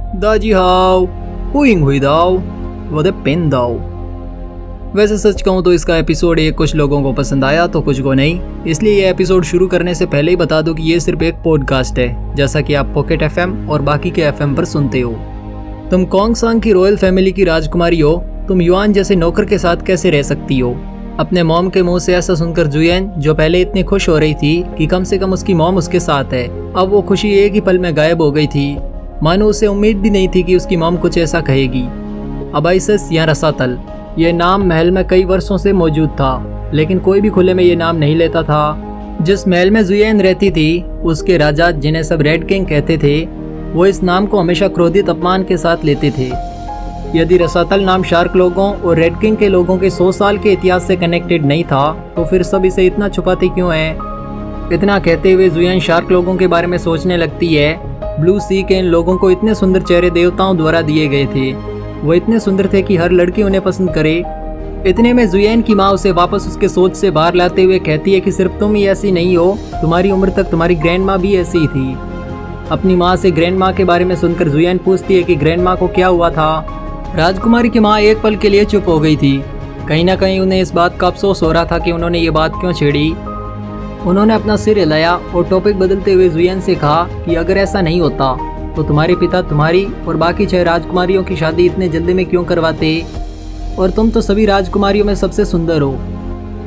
दाजी how हुइंग हुई दाओ वो दे पेन दाओ। वैसे सच कहूँ तो इसका एपिसोड एक कुछ लोगों को पसंद आया तो कुछ को नहीं, इसलिए ये एपिसोड शुरू करने से पहले ही बता दूं कि ये सिर्फ एक पॉडकास्ट है, जैसा कि आप पॉकेट एफएम और बाकी के एफएम पर सुनते हो। तुम कोंगसांग की रॉयल फैमिली की राजकुमारी हो, तुम युआन जैसे नौकर के साथ कैसे रह सकती हो? अपने मॉम के मुंह से ऐसा सुनकर जुयन, जो पहले इतनी खुश हो रही थी कि कम से कम उसकी मॉम उसके साथ है, अब वो खुशी एक ही पल में गायब हो गई थी। मानो उसे उम्मीद भी नहीं थी कि उसकी मॉम कुछ ऐसा कहेगी। अबाइसस या रसातल, ये नाम महल में कई वर्षों से मौजूद था, लेकिन कोई भी खुले में ये नाम नहीं लेता था। जिस महल में जुयन रहती थी, उसके राजा, जिन्हें सब रेड किंग कहते थे, वो इस नाम को हमेशा क्रोधित अपमान के साथ लेते थे। यदि रसातल नाम शार्क लोगों और रेड किंग के लोगों के 100 साल के इतिहास से कनेक्टेड नहीं था, तो फिर सब इसे इतना छुपाते क्यों हैं? इतना कहते हुए जुयन शार्क लोगों के बारे में सोचने लगती है। ब्लू सी के इन लोगों को इतने सुंदर चेहरे देवताओं द्वारा दिए गए थे, वो इतने सुंदर थे कि हर लड़की उन्हें पसंद करे। इतने में जुयन की माँ उसे वापस उसके सोच से बाहर लाते हुए कहती है कि सिर्फ तुम ही ऐसी नहीं हो, तुम्हारी उम्र तक तुम्हारी ग्रैंड माँ भी ऐसी ही थी। अपनी माँ से ग्रैंड माँ के बारे में सुनकर जुयन पूछती है कि ग्रैंड माँ को क्या हुआ था। राजकुमारी की माँ एक पल के लिए चुप हो गई थी। कहीं ना कहीं उन्हें इस बात का अफसोस हो रहा था कि उन्होंने ये बात क्यों छेड़ी। उन्होंने अपना सिर हिलाया और टॉपिक बदलते हुए जुयन से कहा कि अगर ऐसा नहीं होता तो तुम्हारे पिता तुम्हारी और बाकी 6 राजकुमारियों की शादी इतने जल्दी में क्यों करवाते, और तुम तो सभी राजकुमारियों में सबसे सुंदर हो।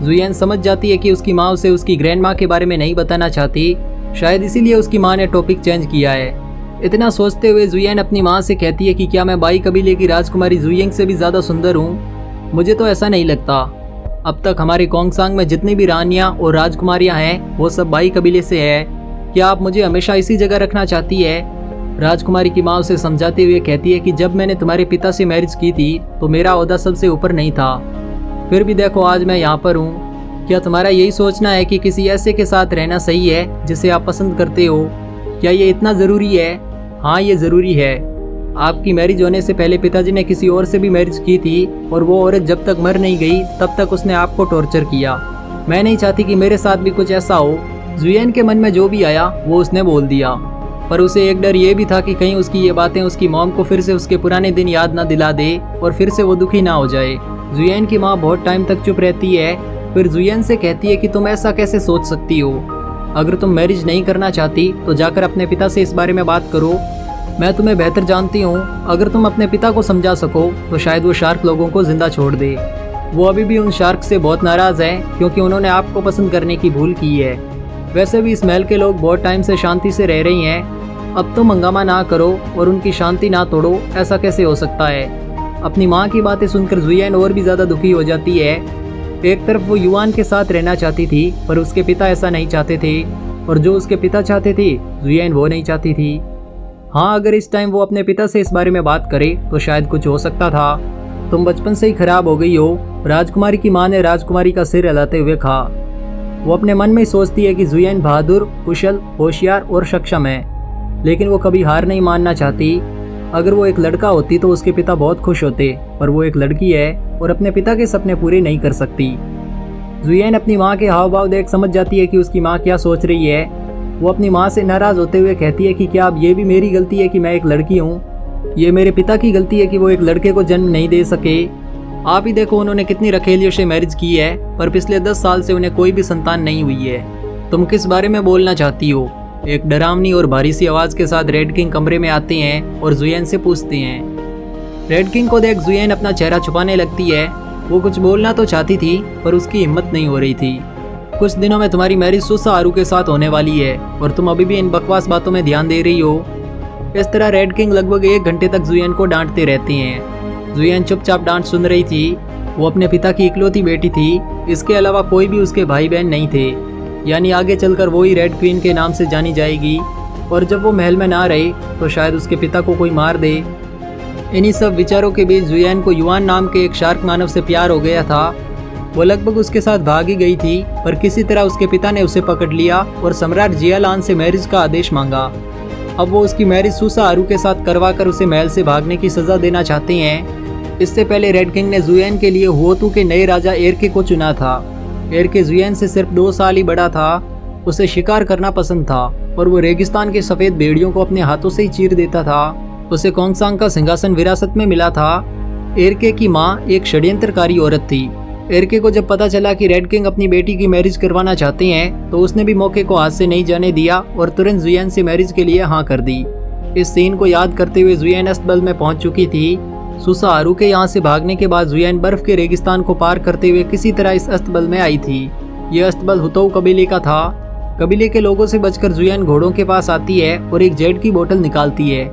जुयन समझ जाती है कि उसकी माँ उसे उसकी ग्रैंड माँ के बारे में नहीं बताना चाहती, शायद इसीलिए उसकी माँ ने टॉपिक चेंज किया है। इतना सोचते हुए जुयन अपनी माँ से कहती है कि क्या मैं बाई कबीले की राजकुमारी जुयिंग से भी ज़्यादा सुंदर हूँ? मुझे तो ऐसा नहीं लगता। अब तक हमारे कोंगसांग में जितनी भी रानियाँ और राजकुमारियाँ हैं, वो सब बाई कबीले से है। क्या आप मुझे हमेशा इसी जगह रखना चाहती है? राजकुमारी की माँ उसे समझाते हुए कहती है कि जब मैंने तुम्हारे पिता से मैरिज की थी तो मेरा ओहदा सबसे ऊपर नहीं था, फिर भी देखो आज मैं यहाँ पर हूँ। क्या तुम्हारा यही सोचना है कि किसी ऐसे के साथ रहना सही है जिसे आप पसंद करते हो? क्या ये इतना ज़रूरी है? हाँ, ये ज़रूरी है। आपकी मैरिज होने से पहले पिताजी ने किसी और से भी मैरिज की थी, और वो औरत जब तक मर नहीं गई तब तक उसने आपको टॉर्चर किया। मैं नहीं चाहती कि मेरे साथ भी कुछ ऐसा हो। जुयन के मन में जो भी आया वो उसने बोल दिया, पर उसे एक डर ये भी था कि कहीं उसकी ये बातें उसकी मॉम को फिर से उसके पुराने दिन याद ना दिला दे और फिर से वो दुखी ना हो जाए। जुयन की माँ बहुत टाइम तक चुप रहती है, फिर जुयन से कहती है कि तुम ऐसा कैसे सोच सकती हो? अगर तुम मैरिज नहीं करना चाहती तो जाकर अपने पिता से इस बारे में बात करो। मैं तुम्हें बेहतर जानती हूँ, अगर तुम अपने पिता को समझा सको तो शायद वो शार्क लोगों को जिंदा छोड़ दे। वो अभी भी उन शार्क से बहुत नाराज़ हैं क्योंकि उन्होंने आपको पसंद करने की भूल की है। वैसे भी इस महल के लोग बहुत टाइम से शांति से रह रही हैं, अब तुम हंगामा ना करो और उनकी शांति ना तोड़ो, ऐसा कैसे हो सकता है? अपनी माँ की बातें सुनकर जुयन और भी ज़्यादा दुखी हो जाती है। एक तरफ वो युआन के साथ रहना चाहती थी, पर उसके पिता ऐसा नहीं चाहते थे, और जो उसके पिता चाहते थे जुयन वो नहीं चाहती थी। हाँ, अगर इस टाइम वो अपने पिता से इस बारे में बात करे तो शायद कुछ हो सकता था। तुम बचपन से ही खराब हो गई हो, राजकुमारी की माँ ने राजकुमारी का सिर हिलाते हुए कहा। वो अपने मन में सोचती है कि जुयन बहादुर, कुशल, होशियार और सक्षम है, लेकिन वो कभी हार नहीं मानना चाहती। अगर वो एक लड़का होती तो उसके पिता बहुत खुश होते, पर वो एक लड़की है और अपने पिता के सपने पूरे नहीं कर सकती। जुयन अपनी माँ के हाव भाव देख समझ जाती है कि उसकी माँ क्या सोच रही है। वो अपनी माँ से नाराज़ होते हुए कहती है कि क्या अब ये भी मेरी गलती है कि मैं एक लड़की हूँ? ये मेरे पिता की गलती है कि वो एक लड़के को जन्म नहीं दे सके। आप ही देखो उन्होंने कितनी रखेलियों से मैरिज की है, पर पिछले 10 साल से उन्हें कोई भी संतान नहीं हुई है। तुम किस बारे में बोलना चाहती हो? एक डरावनी और भारी सी आवाज़ के साथ रेड किंग कमरे में आते हैं और जुयन से पूछते हैं। रेड किंग को देख जुयन अपना चेहरा छुपाने लगती है। वो कुछ बोलना तो चाहती थी, पर उसकी हिम्मत नहीं हो रही थी। कुछ दिनों में तुम्हारी मैरिज सुसा आरू के साथ होने वाली है और तुम अभी भी इन बकवास बातों में ध्यान दे रही हो। इस तरह रेड किंग लगभग 1 घंटे तक जुयन को डांटते रहते हैं। जुयन चुपचाप डांट सुन रही थी। वो अपने पिता की इकलौती बेटी थी, इसके अलावा कोई भी उसके भाई बहन नहीं थे, यानी आगे चलकर वो ही रेड क्वीन के नाम से जानी जाएगी, और जब वो महल में ना रहे तो शायद उसके पिता को कोई मार दे। इन्हीं सब विचारों के बीच जुयन को युआन नाम के एक शार्क मानव से प्यार हो गया था। वो लगभग उसके साथ भागी गई थी, पर किसी तरह उसके पिता ने उसे पकड़ लिया और सम्राट जियालान से मैरिज का आदेश मांगा। अब वो उसकी मैरिज सुसा आरू के साथ करवाकर उसे महल से भागने की सज़ा देना चाहते हैं। इससे पहले रेड किंग ने जुयन के लिए हुओतू के नए राजा एरके को चुना था। एरके जुयन से सिर्फ 2 साल ही बड़ा था। उसे शिकार करना पसंद था और वो रेगिस्तान के सफ़ेद भेड़ियों को अपने हाथों से ही चीर देता था। उसे कोंगसांग का सिंहासन विरासत में मिला था। एरके की माँ एक षड्यंत्रकारी औरत थी। एरके को जब पता चला कि रेड किंग अपनी बेटी की मैरिज करवाना चाहते हैं तो उसने भी मौके को हाथ से नहीं जाने दिया और तुरंत जुयेन से मैरिज के लिए हाँ कर दी। इस सीन को याद करते हुए जुयेन अस्तबल में पहुंच चुकी थी। सुसा हारू के यहाँ से भागने के बाद जुयेन बर्फ के रेगिस्तान को पार करते हुए किसी तरह इस अस्तबल में आई थी। यह अस्तबल हुतोउ कबीले का था। कबीले के लोगों से बचकर जुयेन घोड़ों के पास आती है और एक जेड की बोतल निकालती है।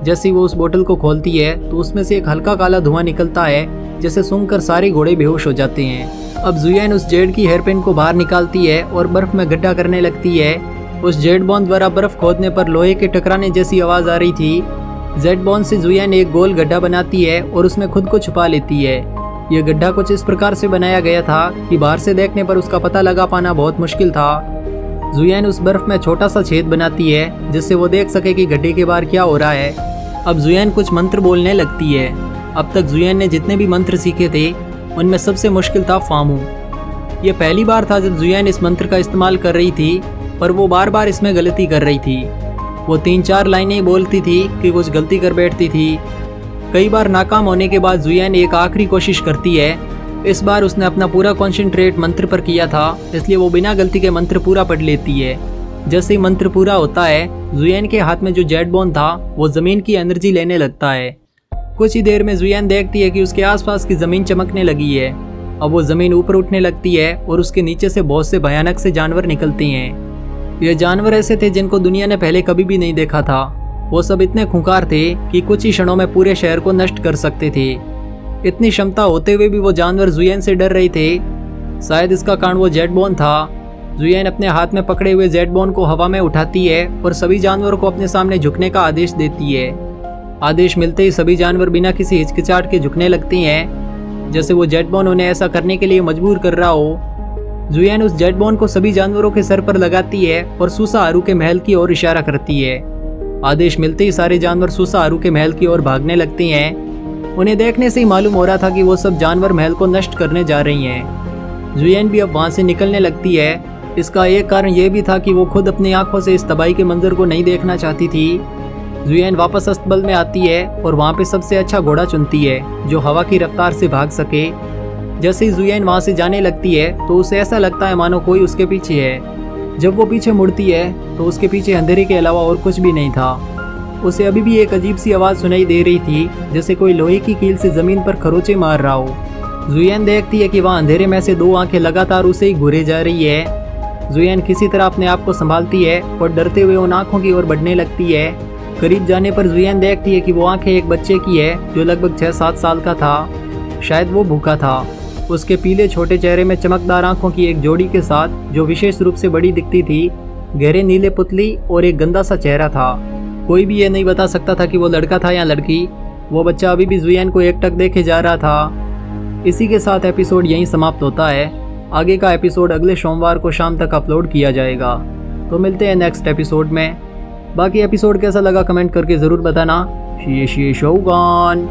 जैसे वो उस बोतल को खोलती है तो उसमें से एक हल्का काला धुआं निकलता है, जिसे सूंघकर सारे घोड़े बेहोश हो जाते हैं। अब जुयेन उस जेड की हेयरपिन को बाहर निकालती है और बर्फ में गड्ढा करने लगती है। उस जेड बॉन द्वारा बर्फ खोदने पर लोहे के टकराने जैसी आवाज आ रही थी। जेड बॉन से जुयेन एक गोल गड्ढा बनाती है और उसमें खुद को छुपा लेती है। यह गड्ढा कुछ इस प्रकार से बनाया गया था कि बाहर से देखने पर उसका पता लगा पाना बहुत मुश्किल था। जुयेन उस बर्फ में छोटा सा छेद बनाती है जिससे वो देख सके कि गड्ढे के बाहर क्या हो रहा है। अब जुयेन कुछ मंत्र बोलने लगती है। अब तक जुयेन ने जितने भी मंत्र सीखे थे उनमें सबसे मुश्किल था फामू। यह पहली बार था जब जुयेन इस मंत्र का इस्तेमाल कर रही थी, पर वो बार बार इसमें गलती कर रही थी। वो 3-4 लाइनें बोलती थी कि कुछ गलती कर बैठती थी। कई बार नाकाम होने के बाद जुयेन एक आखिरी कोशिश करती है। इस बार उसने अपना पूरा कॉन्सेंट्रेट मंत्र पर किया था, इसलिए वो बिना गलती के मंत्र पूरा पढ़ लेती है। जैसे ही मंत्र पूरा होता है, जुयेन के हाथ में जो जेड बॉन था वो जमीन की एनर्जी लेने लगता है। कुछ ही देर में जुयेन देखती है कि उसके आसपास की जमीन चमकने लगी है। अब वो जमीन ऊपर उठने लगती है और उसके नीचे से बहुत से भयानक से जानवर निकलते हैं। ये जानवर ऐसे थे जिनको दुनिया ने पहले कभी भी नहीं देखा था। वो सब इतने खूंखार थे कि कुछ ही क्षणों में पूरे शहर को नष्ट कर सकते थे। इतनी क्षमता होते हुए भी वो जानवर जुयेन से डर रहे थे। शायद इसका कारण वो जेड बॉन था। जुयेन अपने हाथ में पकड़े हुए जेड बॉन को हवा में उठाती है और सभी जानवरों को अपने सामने झुकने का आदेश देती है। आदेश मिलते ही सभी जानवर बिना किसी हिचकिचाहट के झुकने लगते हैं, जैसे वो जेड बॉन उन्हें ऐसा करने के लिए मजबूर कर रहा हो। जुयेन उस जेड बॉन को सभी जानवरों के सर पर लगाती है और सुसा हारू के महल की ओर इशारा करती है। आदेश मिलते ही सारे जानवर सुसा हारू के महल की ओर भागने लगते हैं। उन्हें देखने से ही मालूम हो रहा था कि वो सब जानवर महल को नष्ट करने जा रही हैं। जुयेन भी अब वहाँ से निकलने लगती है। इसका एक कारण यह भी था कि वो खुद अपनी आंखों से इस तबाही के मंजर को नहीं देखना चाहती थी। जुयेन वापस अस्तबल में आती है और वहाँ पे सबसे अच्छा घोड़ा चुनती है जो हवा की रफ्तार से भाग सके। जैसे ही जुयेन वहाँ से जाने लगती है तो उसे ऐसा लगता है मानो कोई उसके पीछे है। जब वो पीछे मुड़ती है तो उसके पीछे अंधेरे के अलावा और कुछ भी नहीं था। उसे अभी भी एक अजीब सी आवाज़ सुनाई दे रही थी, जैसे कोई लोहे की कील से ज़मीन पर खरोंचे मार रहा हो। जुयेन देखती है कि वहाँ अंधेरे में से 2 आंखें लगातार उसे ही घूरे जा रही है। जुयेन किसी तरह अपने आप को संभालती है और डरते हुए उन आंखों की ओर बढ़ने लगती है। करीब जाने पर जुयेन देखती है कि वो आंखें एक बच्चे की है जो लगभग 6-7 साल का था। शायद वो भूखा था। उसके पीले छोटे चेहरे में चमकदार आंखों की एक जोड़ी के साथ, जो विशेष रूप से बड़ी दिखती थी, गहरे नीले पुतली और एक गंदा सा चेहरा था। कोई भी ये नहीं बता सकता था कि वो लड़का था या लड़की। वो बच्चा अभी भी जुयेन को एकटक देखे जा रहा था। इसी के साथ एपिसोड यहीं समाप्त होता है। आगे का एपिसोड अगले सोमवार को शाम तक अपलोड किया जाएगा। तो मिलते हैं नेक्स्ट एपिसोड में। बाकी एपिसोड कैसा लगा कमेंट करके ज़रूर बताना। शी शोगान।